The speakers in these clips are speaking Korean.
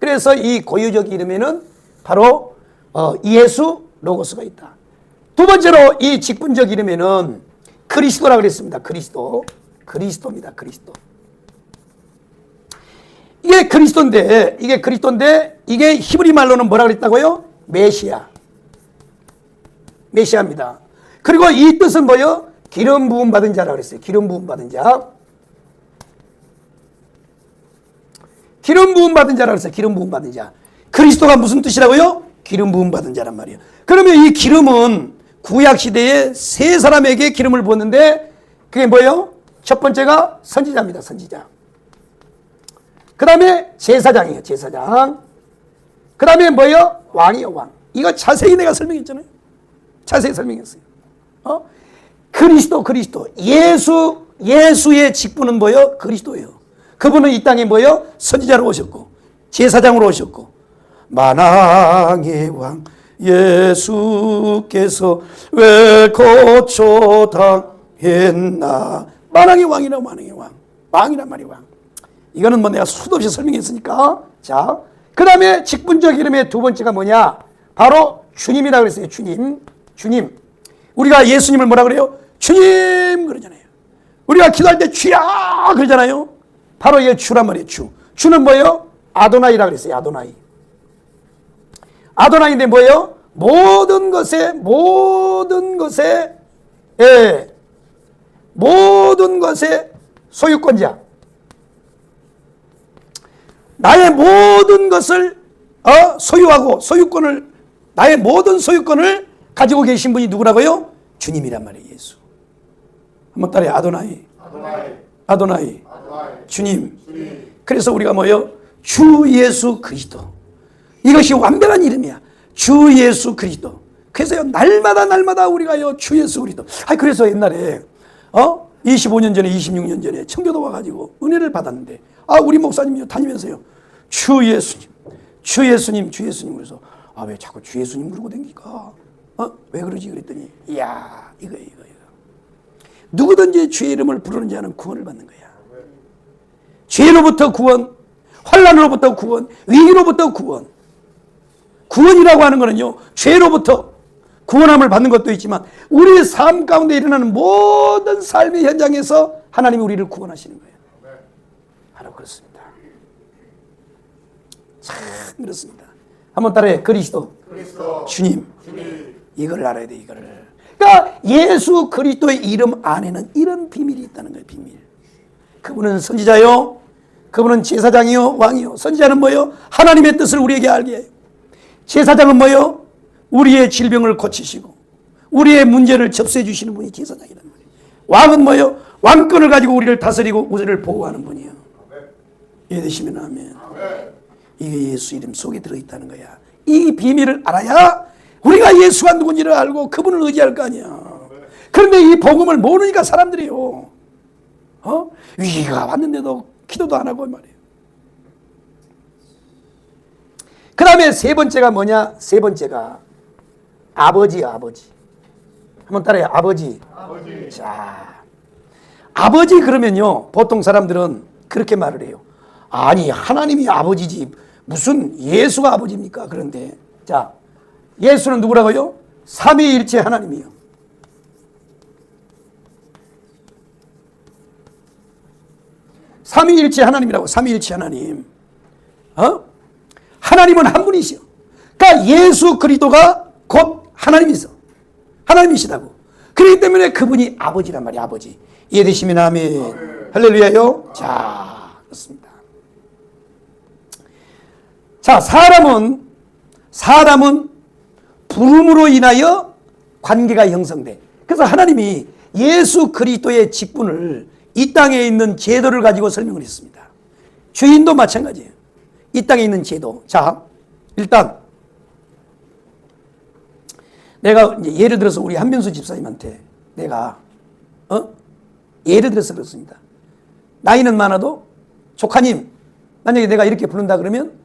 그래서 이 고유적 이름에는 바로 예수 로고스가 있다. 두 번째로 이 직분적 이름에는 그리스도라고 그랬습니다. 그리스도입니다. 그리스도. 이게 그리스도인데 이게 히브리 말로는 뭐라 그랬다고요? 메시아입니다. 그리고 이 뜻은 뭐예요? 기름 부음 받은 자라고 그랬어요. 기름 부음 받은 자. 기름 부음 받은 자라고 그랬어요. 기름 부음 받은 자. 그리스도가 무슨 뜻이라고요? 기름 부음 받은 자란 말이에요. 그러면 이 기름은 구약 시대에 세 사람에게 기름을 부었는데 그게 뭐예요? 첫 번째가 선지자입니다. 선지자. 그 다음에 제사장이에요. 제사장. 그 다음에 뭐예요? 왕이에요. 왕. 이거 자세히 내가 설명했잖아요. 자세히 설명했어요. 그리스도. 예수의 직분은 뭐예요? 그리스도예요. 그분은 이 땅에 뭐예요? 선지자로 오셨고 제사장으로 오셨고 만왕의 왕 예수께서 왜 고초당했나. 만왕의 왕이라고. 만왕의 왕. 왕이란 말이에요. 왕. 이거는 뭐 내가 수도 없이 설명했으니까. 자, 그 다음에 직분적 이름의 두 번째가 뭐냐? 바로 주님이라고 그랬어요. 주님. 우리가 예수님을 뭐라 그래요? 주님 그러잖아요. 우리가 기도할 때 주야 그러잖아요. 바로 이게 주란 말이에요. 주는 뭐예요? 아도나이라고 그랬어요. 아도나이인데 뭐예요? 모든 것의 소유권자. 나의 모든 것을 소유하고 나의 모든 소유권을 가지고 계신 분이 누구라고요? 주님이란 말이에요. 예수. 한번 따라해. 아도나이. 주님. 그래서 우리가 뭐예요? 주 예수 그리스도. 이것이 완벽한 이름이야. 주 예수 그리스도. 그래서요, 날마다 우리가요, 주 예수 그리스도. 그래서 옛날에 25년 전에 26년 전에 청교도 와가지고 은혜를 받았는데 우리 목사님이 다니면서요, 주 예수님 그래서 왜 자꾸 주 예수님 그러고 댕기까? 왜 그러지? 그랬더니 이야 이거 누구든지 주의 이름을 부르는 자는 구원을 받는 거야. 죄로부터 구원, 환난으로부터 구원, 위기로부터 구원. 구원이라고 하는 거는요, 죄로부터 구원함을 받는 것도 있지만 우리의 삶 가운데 일어나는 모든 삶의 현장에서 하나님이 우리를 구원하시는 거예요. 바로 그렇습니다. 참 그렇습니다. 한번 따라해. 그리스도. 주님. 이걸 알아야 돼. 이거를. 그러니까 예수 그리스도의 이름 안에는 이런 비밀이 있다는 거예요. 비밀. 그분은 선지자요, 그분은 제사장이요, 왕이요. 선지자는 뭐예요? 하나님의 뜻을 우리에게 알게 해요. 제사장은 뭐예요? 우리의 질병을 고치시고 우리의 문제를 접수해 주시는 분이 제사장이란 말이에요. 왕은 뭐예요? 왕권을 가지고 우리를 다스리고 우리를 보호하는 분이에요. 이해되시면 아멘. 이게 예수 이름 속에 들어있다는 거야. 이 비밀을 알아야 우리가 예수가 누군지를 알고 그분을 의지할 거 아니야. 그런데 이 복음을 모르니까 사람들이요, 위기가 왔는데도 기도도 안 하고 말이에요. 그 다음에 세 번째가 뭐냐? 세 번째가 아버지야. 아버지. 한번 따라해. 아버지. 자, 아버지 그러면요, 보통 사람들은 그렇게 말을 해요. 아니, 하나님이 아버지지 무슨 예수가 아버지입니까? 그런데 자, 예수는 누구라고요? 삼위일체 하나님이요. 삼위일체 하나님이라고. 삼위일체 하나님. 하나님은 한 분이시요. 그러니까 예수 그리스도가 곧 하나님이시다고. 그렇기 때문에 그분이 아버지란 말이에요. 아버지. 이해되시면 아멘. 할렐루야요. 자, 그렇습니다. 자, 사람은 부름으로 인하여 관계가 형성돼. 그래서 하나님이 예수 그리스도의 직분을 이 땅에 있는 제도를 가지고 설명을 했습니다. 주인도 마찬가지예요. 이 땅에 있는 제도. 자, 일단 내가 이제 예를 들어서 우리 한민수 집사님한테 내가 예를 들어서 그렇습니다. 나이는 많아도 조카님, 만약에 내가 이렇게 부른다 그러면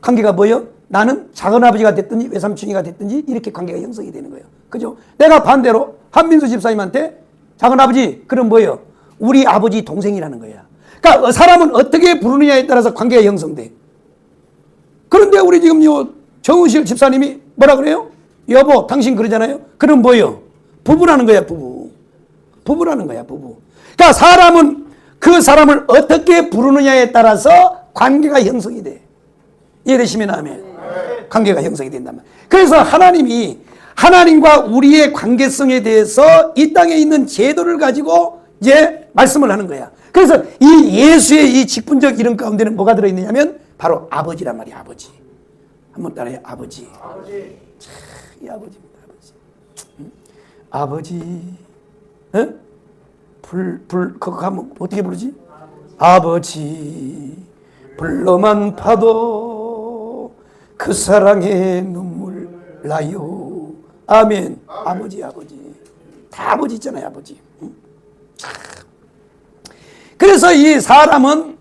관계가 뭐예요? 나는 작은아버지가 됐든지 외삼촌이가 됐든지 이렇게 관계가 형성이 되는 거예요. 그죠? 내가 반대로 한민수 집사님한테 작은아버지, 그럼 뭐예요? 우리 아버지 동생이라는 거야. 그러니까 사람은 어떻게 부르느냐에 따라서 관계가 형성돼. 그런데 우리 지금요, 정은실 집사님이 뭐라 그래요? 여보, 당신 그러잖아요. 그럼 뭐요? 부부라는 거야, 부부. 부부라는 거야, 부부. 그러니까 사람은 그 사람을 어떻게 부르느냐에 따라서 관계가 형성이 돼. 이해되시면 아멘. 관계가 형성이 된단 말이에요. 그래서 하나님이 하나님과 우리의 관계성에 대해서 이 땅에 있는 제도를 가지고 이제 말씀을 하는 거야. 그래서 이 예수의 이 직분적 이름 가운데는 뭐가 들어있느냐면 바로 아버지란 말이야, 아버지. 한번 따라해, 아버지. 아버지. 참, 이 아버지입니다, 아버지. 응? 아버지. 응? 그거 하면 어떻게 부르지? 아버지. 불러만 봐도 그 사랑에 눈물 나요. 아멘. 아버지, 아버지. 다 아버지 있잖아요, 아버지. 응? 그래서 이 사람은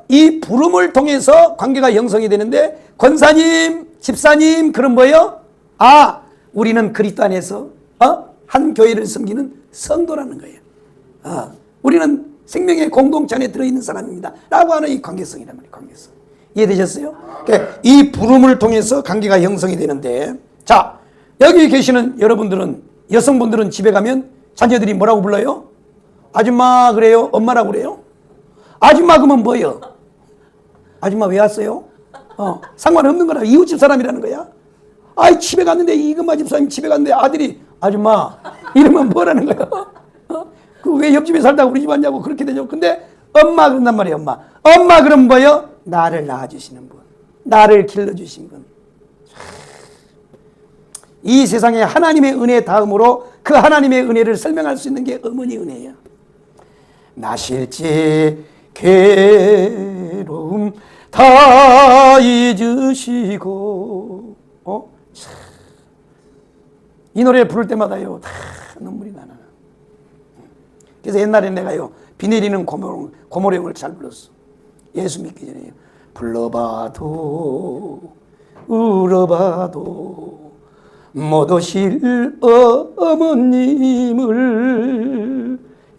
이 부름을 통해서 관계가 형성이 되는데, 권사님, 집사님, 그런 뭐예요? 아, 우리는 그리스도 안에서 한 교회를 섬기는 성도라는 거예요. 우리는 생명의 공동체 안에 들어있는 사람입니다 라고 하는 이 관계성이란 말이에요. 관계성. 이해되셨어요? 그러니까 이 부름을 통해서 관계가 형성이 되는데, 자, 여기 계시는 여러분들은, 여성분들은 집에 가면 자녀들이 뭐라고 불러요? 아줌마 그래요? 엄마라고 그래요? 아줌마 그러면 뭐예요? 아줌마 왜 왔어요? 상관없는 거라. 이웃집 사람이라는 거야. 아이, 집에 갔는데, 이금마 집사님 집에 갔는데 아들이 아줌마 이러면 뭐라는 거야? 그 왜 옆집에 살다가 우리 집 왔냐고 그렇게 되죠. 근데 엄마 그런단 말이에요. 엄마. 엄마 그럼 뭐예요? 나를 낳아주시는 분, 나를 길러주신 분. 이 세상에 하나님의 은혜 다음으로 그 하나님의 은혜를 설명할 수 있는 게 어머니 은혜예요. 나실지 괴로움 다 잊으시고, 이 노래 부를 때마다요, 다 눈물이 나나. 그래서 옛날에 내가요, 비 내리는 고모령을 잘 불렀어. 예수 믿기 전에요. 불러봐도 울어봐도 못 오실 어머님을.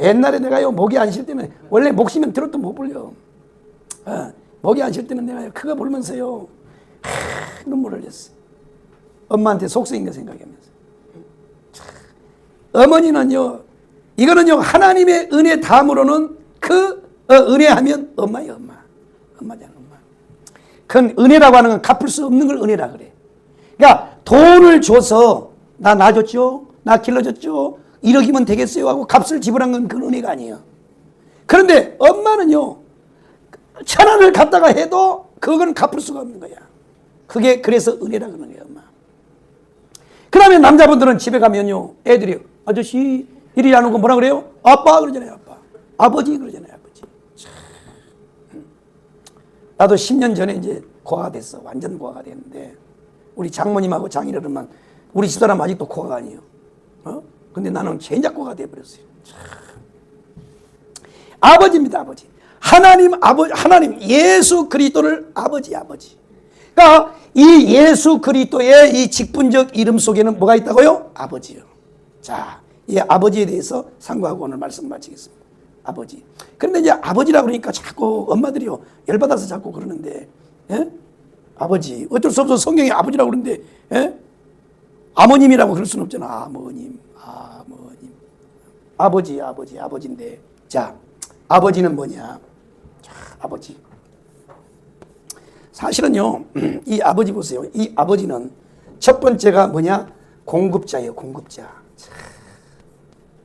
옛날에 내가요, 목이 안 쉴 때는, 원래 목 쉬면 들어도 못 불려. 목이 안 쉴 때는 내가요, 그거 불면서요, 눈물을 흘렸어. 엄마한테 속성인 거 생각하면서. 어머니는요, 이거는요, 하나님의 은혜 다음으로는 그 은혜하면 엄마예요, 엄마. 엄마잖아, 엄마. 그건 은혜라고 하는 건 갚을 수 없는 걸 은혜라 그래. 그러니까 돈을 줘서 나 놔줬죠, 나 길러줬죠, 1억이면 되겠어요 하고 값을 지불한 건 그건 은혜가 아니에요. 그런데 엄마는요, 1,000원을 갖다가 해도 그건 갚을 수가 없는 거야. 그게 그래서 은혜라 그러는 거예요, 엄마. 그 다음에 남자분들은 집에 가면요, 애들이 아저씨 이리 안 오고 뭐라 그래요? 아빠 그러잖아요, 아빠. 아버지 그러잖아요, 아버지. 나도 10년 전에 이제 고아가 됐어. 완전 고아가 됐는데, 우리 장모님하고 장인어른만, 우리 집사람 아직도 고아가 아니에요. 근데 나는 전작고아가 돼버렸어요. 아버지입니다, 아버지. 하나님 예수 그리스도를 아버지. 그러니까 이 예수 그리스도의 이 직분적 이름 속에는 뭐가 있다고요? 아버지요. 자, 이 아버지에 대해서 상고하고 오늘 말씀 마치겠습니다. 아버지. 그런데 이제 아버지라고 그러니까 자꾸 엄마들이요, 열받아서 자꾸 그러는데, 아버지. 어쩔 수 없어. 성경에 아버지라고 그러는데, 아버님이라고 그럴 수는 없잖아. 아버님. 아버지인데. 자, 아버지는 뭐냐? 자, 아버지. 사실은요, 이 아버지 보세요. 이 아버지는 첫 번째가 뭐냐? 공급자예요, 공급자. 자,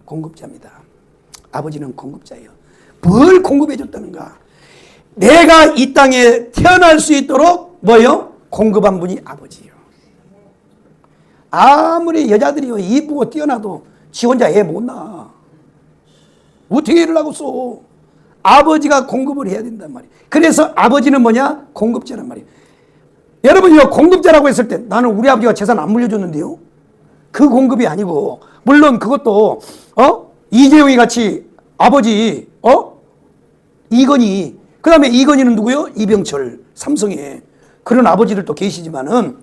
공급자입니다. 아버지는 공급자예요. 뭘 공급해 줬다는가? 내가 이 땅에 태어날 수 있도록 뭐요? 공급한 분이 아버지예요. 아무리 여자들이요, 이쁘고 뛰어나도 지 혼자 애 못 낳아. 어떻게 일을 하고 써? 아버지가 공급을 해야 된단 말이에요. 그래서 아버지는 뭐냐? 공급자란 말이에요. 여러분이요, 공급자라고 했을 때 나는 우리 아버지가 재산 안 물려줬는데요, 그 공급이 아니고, 물론 그것도 이재용이 같이 아버지 이건희, 그 다음에 이건희는 누구요? 이병철, 삼성에 그런 아버지들 또 계시지만은,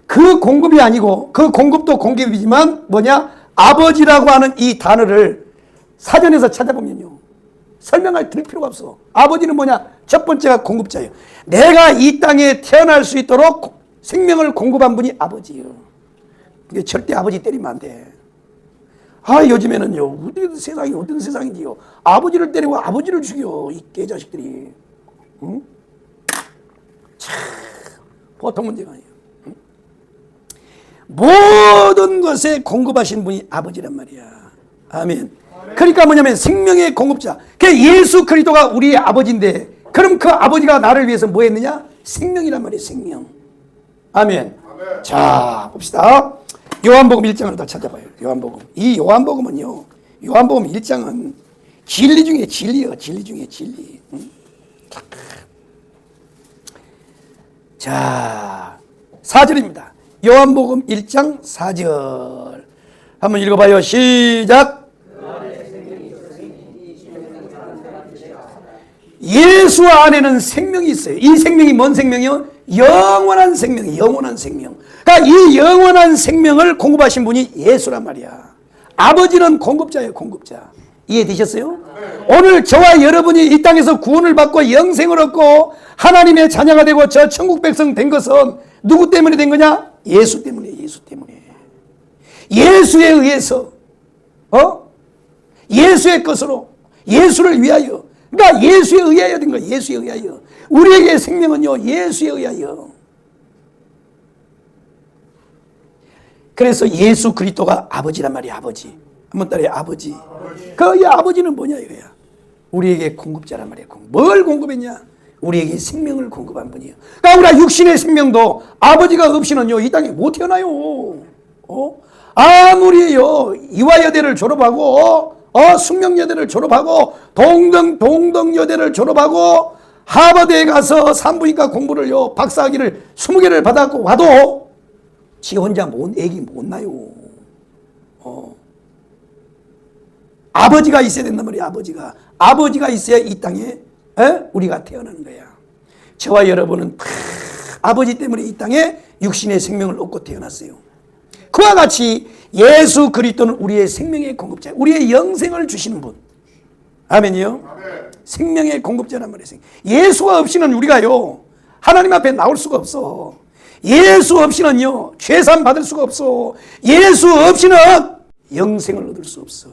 그 공급이 아니고, 그 공급도 공급이지만 뭐냐? 아버지라고 하는 이 단어를 사전에서 찾아보면요, 설명할 필요가 없어. 아버지는 뭐냐? 첫 번째가 공급자예요. 내가 이 땅에 태어날 수 있도록 생명을 공급한 분이 아버지예요. 이게 절대 아버지 때리면 안 돼. 요즘에는요, 세상이 어떤 세상인지요. 아버지를 때리고 아버지를 죽여, 이 개자식들이. 응? 참, 보통 문제가 아니에요. 응? 모든 것에 공급하신 분이 아버지란 말이야. 아멘. 그러니까 뭐냐면 생명의 공급자. 예수 그리스도가 우리의 아버지인데, 그럼 그 아버지가 나를 위해서 뭐 했느냐? 생명이란 말이에요, 생명. 아멘. 자, 봅시다. 요한복음 1장을 다 찾아봐요. 요한복음. 이 요한복음은요, 요한복음 1장은 진리 중에 진리예요. 진리 중에 진리. 응? 자, 4절입니다. 요한복음 1장 4절. 한번 읽어봐요. 시작. 예수 안에는 생명이 있어요. 이 생명이 뭔 생명이요? 영원한 생명이에요. 영원한 생명. 그러니까 이 영원한 생명을 공급하신 분이 예수란 말이야. 아버지는 공급자예요. 공급자. 이해되셨어요? 오늘 저와 여러분이 이 땅에서 구원을 받고 영생을 얻고 하나님의 자녀가 되고 저 천국 백성 된 것은 누구 때문에 된 거냐? 예수 때문에. 예수 때문에. 예수에 의해서, 예수의 것으로, 예수를 위하여. 그러니까 예수에 의하여 된 거예요. 예수에 의하여. 우리에게 생명은요, 예수에 의하여. 그래서 예수 그리스도가 아버지란 말이야. 아버지. 한번 따라해. 아버지. 그 아버지는 뭐냐 이거야. 우리에게 공급자란 말이야. 뭘 공급했냐? 우리에게 생명을 공급한 분이에요. 그러니까 우리가 육신의 생명도 아버지가 없이는요, 이 땅에 못 태어나요. 아무리요, 이화여대를 졸업하고, 숙명여대를 졸업하고, 동덕여대를 졸업하고, 하버드에 가서 산부인과 공부를요, 박사학위를 20개를 받았고 와도, 지 혼자 애기 못 낳아요. 아버지가 있어야 된단 말이에요. 아버지가 있어야 이 땅에 우리가 태어나는 거야. 저와 여러분은 다 아버지 때문에 이 땅에 육신의 생명을 얻고 태어났어요. 그와 같이 예수 그리스도는 우리의 생명의 공급자, 우리의 영생을 주시는 분. 아멘이요? 아멘. 생명의 공급자란 말이에요. 예수가 없이는 우리가요, 하나님 앞에 나올 수가 없어. 예수 없이는요, 죄산 받을 수가 없어. 예수 없이는 영생을 얻을 수 없어.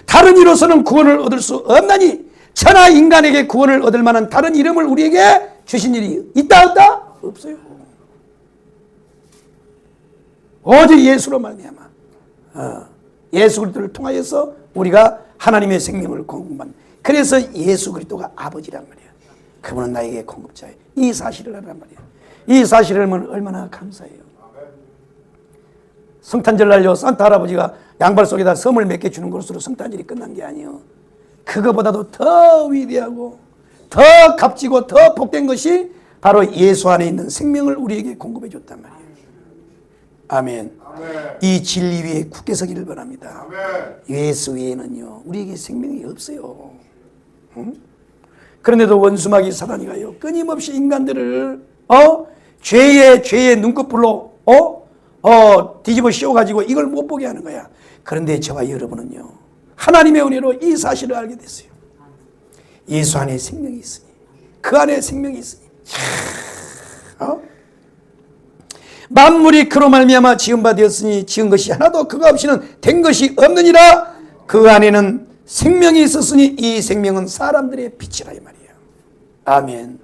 다른 이로서는 구원을 얻을 수 없나니 천하 인간에게 구원을 얻을 만한 다른 이름을 우리에게 주신 일이 있다 없다? 없어요. 오직 예수로 말미암아 예수 그리스도를 통하여서 우리가 하나님의 생명을 공급한. 그래서 예수 그리스도가 아버지란 말이야. 그분은 나에게 공급자예요. 이 사실을 알란 말이야. 이 사실을 알면 얼마나 감사해요. 성탄절날요, 산타 할아버지가 양발 속에다 선물 몇 개 주는 것으로 성탄절이 끝난 게 아니에요. 그거보다도 더 위대하고 더 값지고 더 복된 것이 바로 예수 안에 있는 생명을 우리에게 공급해 줬단 말이에요. 아멘. 아멘. 이 진리 위에 굳게 서기를 바랍니다. 아멘. 예수 외에는요, 우리에게 생명이 없어요. 응? 그런데도 원수마귀 사단이가요, 끊임없이 인간들을 죄의 눈꺼풀로 뒤집어 씌워가지고 이걸 못 보게 하는 거야. 그런데 저와 여러분은요, 하나님의 은혜로 이 사실을 알게 됐어요. 예수 안에 생명이 있으니, 그 안에 생명이 있으니, 만물이 그로 말미암아 지은 바 되었으니 지은 것이 하나도 그가 없이는 된 것이 없느니라. 그 안에는 생명이 있었으니 이 생명은 사람들의 빛이라 이 말이에요. 아멘.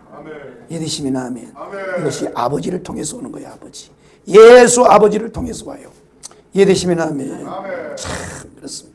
이해되시면 아멘. 아멘. 이것이 아버지를 통해서 오는 거예요. 아버지. 예수 아버지를 통해서 와요. 이해되시면 아멘. 아멘. 참 그렇습니다.